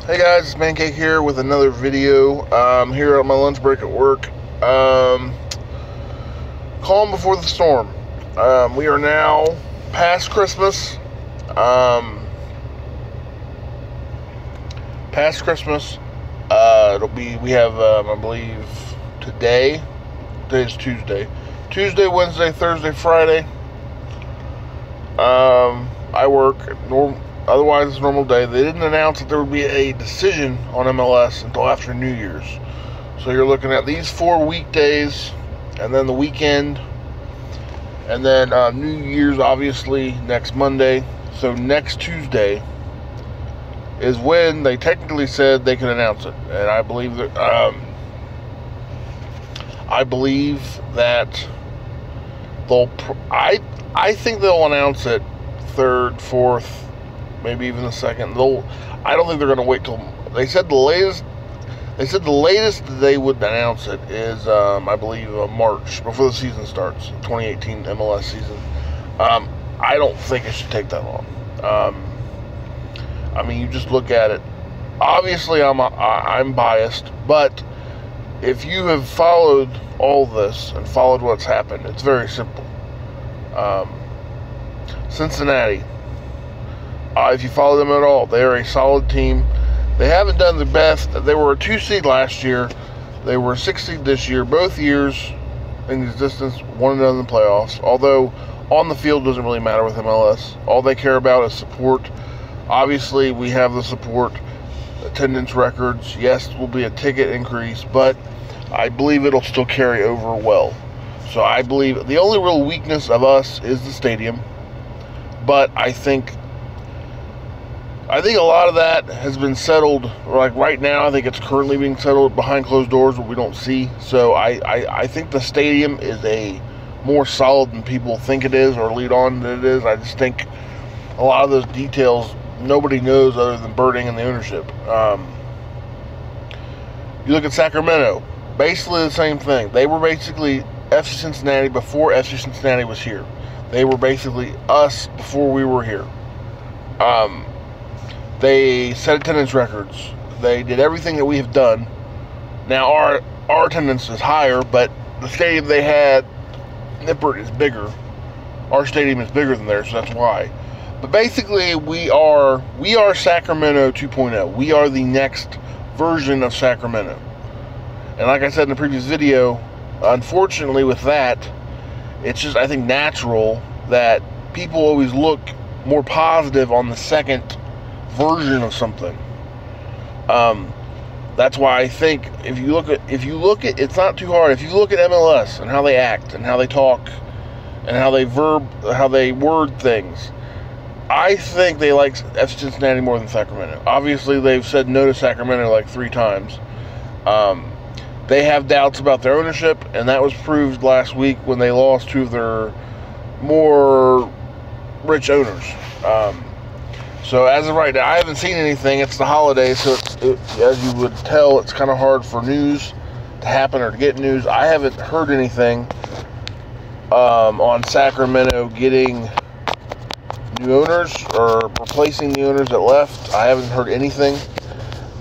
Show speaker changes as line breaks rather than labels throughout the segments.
Hey guys, it's Mancake here with another video. Here on my lunch break at work. Calm before the storm. We are now past Christmas. Past Christmas. We have, I believe, today's Tuesday. Tuesday, Wednesday, Thursday, Friday. I work otherwise it's a normal day. They didn't announce that there would be a decision on MLS until after New Year's. So you're looking at these 4 weekdays, and then the weekend, and then New Year's obviously next Monday. So next Tuesday is when they technically said they could announce it, and I believe that I think they'll announce it third, fourth, maybe even the second. I don't think they're going to wait till. They said the latest they would announce it is, I believe, March, before the season starts, 2018 MLS season. I don't think it should take that long. I mean, you just look at it. Obviously, I'm biased, but if you have followed all this and followed what's happened, it's very simple. Cincinnati, if you follow them at all, they are a solid team. They haven't done the best. They were a 2 seed last year. They were a 6 seed this year. Both years in existence, 1-0 in the playoffs. Although on the field doesn't really matter with MLS. All they care about is support. Obviously, we have the support, attendance records. Yes, it will be a ticket increase, but I believe it'll still carry over well. So I believe the only real weakness of us is the stadium. But I think a lot of that has been settled. Like right now, I think it's currently being settled behind closed doors, but we don't see. So I think the stadium is a more solid than people think it is or lead on than it is. I just think a lot of those details nobody knows other than Birding and the ownership. You look at Sacramento, basically the same thing. They were basically FC Cincinnati before FC Cincinnati was here. They were basically us before we were here. They set attendance records. They did everything that we have done. Now our attendance is higher, but the stadium they had, Nippert, is bigger. Our stadium is bigger than theirs, so that's why. But basically, we are Sacramento 2.0. We are the next version of Sacramento. And like I said in the previous video, unfortunately with that, it's just, I think, natural that people always look more positive on the second version of something. That's why I think if you look at it's not too hard. If you look at MLS and how they act and how they talk and how they word things, I think they like FC Cincinnati more than Sacramento. Obviously, they've said no to Sacramento like 3 times. They have doubts about their ownership, and that was proved last week when they lost 2 of their more rich owners. So as of right now, I haven't seen anything. It's the holidays, so as you would tell, it's kind of hard for news to happen or to get news. I haven't heard anything on Sacramento getting new owners or replacing the owners that left. I haven't heard anything,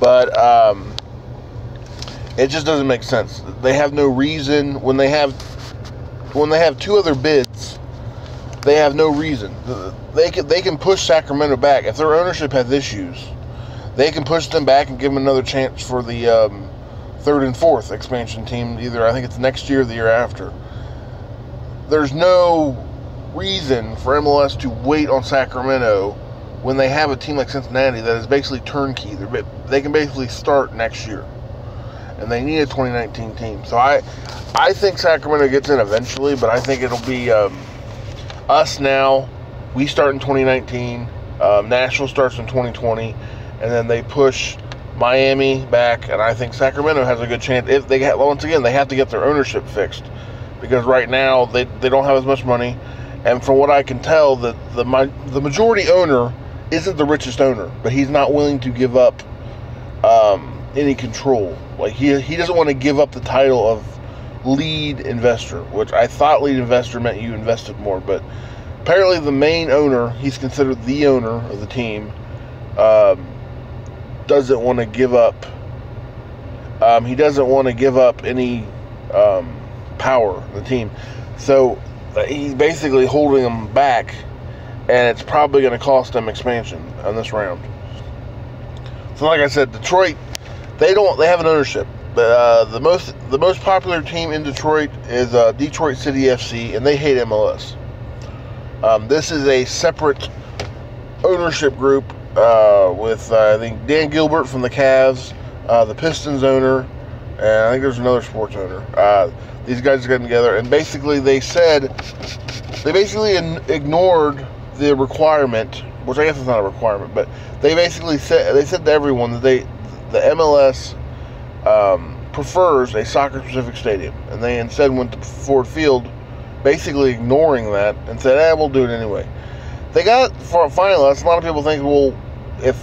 but it just doesn't make sense. They have no reason when they have 2 other bids. They have no reason. They can push Sacramento back if their ownership has issues. They can push them back and give them another chance for the 3rd and 4th expansion team. Either I think it's next year or the year after. There's no reason for MLS to wait on Sacramento when they have a team like Cincinnati that is basically turnkey. They can basically start next year, and they need a 2019 team. So I think Sacramento gets in eventually, but I think it'll be us now. We start in 2019. Nashville starts in 2020, and then they push Miami back, and I think Sacramento has a good chance. If they once again, they have to get their ownership fixed, because right now they don't have as much money. And from what I can tell, the majority owner isn't the richest owner, but he's not willing to give up any control. Like he doesn't want to give up the title of lead investor, which I thought lead investor meant you invested more, but apparently the main owner, he's considered the owner of the team, doesn't want to give up. He doesn't want to give up any power in the team, so he's basically holding them back, and it's probably going to cost them expansion on this round. So, like I said, Detroit, they have an ownership. The most popular team in Detroit is Detroit City FC, and they hate MLS. This is a separate ownership group with I think Dan Gilbert from the Cavs, the Pistons owner, and I think there's another sports owner. These guys are getting together, and basically they ignored the requirement, which I guess is not a requirement, but they basically said to everyone that the MLS prefers a soccer-specific stadium, and they instead went to Ford Field, basically ignoring that, and said, we'll do it anyway. They got for a finalist. A lot of people think, well, if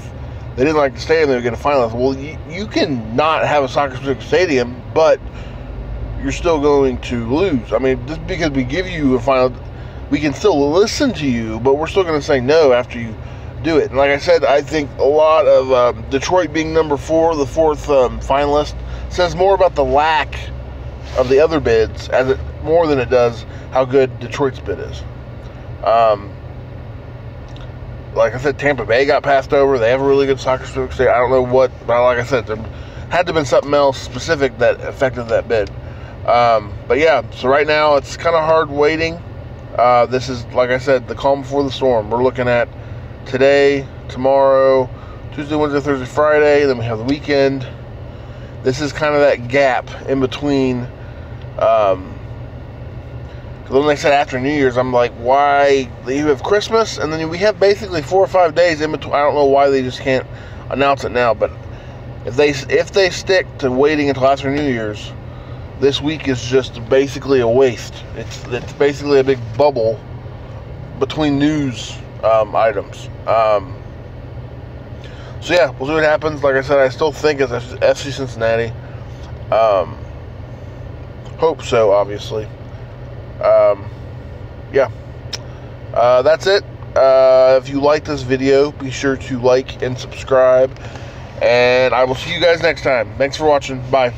they didn't like the stadium, they would get a finalist. Well, you can not have a soccer-specific stadium, but you're still going to lose. I mean, just because we give you a final, we can still listen to you, but we're still going to say no after you do it. And like I said, I think a lot of Detroit being number 4, the 4th finalist, says more about the lack of the other bids more than it does how good Detroit's bid is. Like I said, Tampa Bay got passed over. They have a really good soccer-specific stadium. I don't know what, but like I said, there had to have been something else specific that affected that bid. But yeah, so right now it's kind of hard waiting. This is, like I said, the calm before the storm. We're looking at today, tomorrow, Tuesday, Wednesday, Thursday, Friday, then we have the weekend. This is kind of that gap in between. When they said after New Year's, I'm like, why? You have Christmas, and then we have basically 4 or 5 days in between. I don't know why they just can't announce it now, but if they stick to waiting until after New Year's, this week is just basically a waste. It's basically a big bubble between news items. So yeah, we'll see what happens. Like I said, I still think it's FC Cincinnati. Hope so, obviously. Yeah. That's it. If you like this video, be sure to like and subscribe. And I will see you guys next time. Thanks for watching. Bye.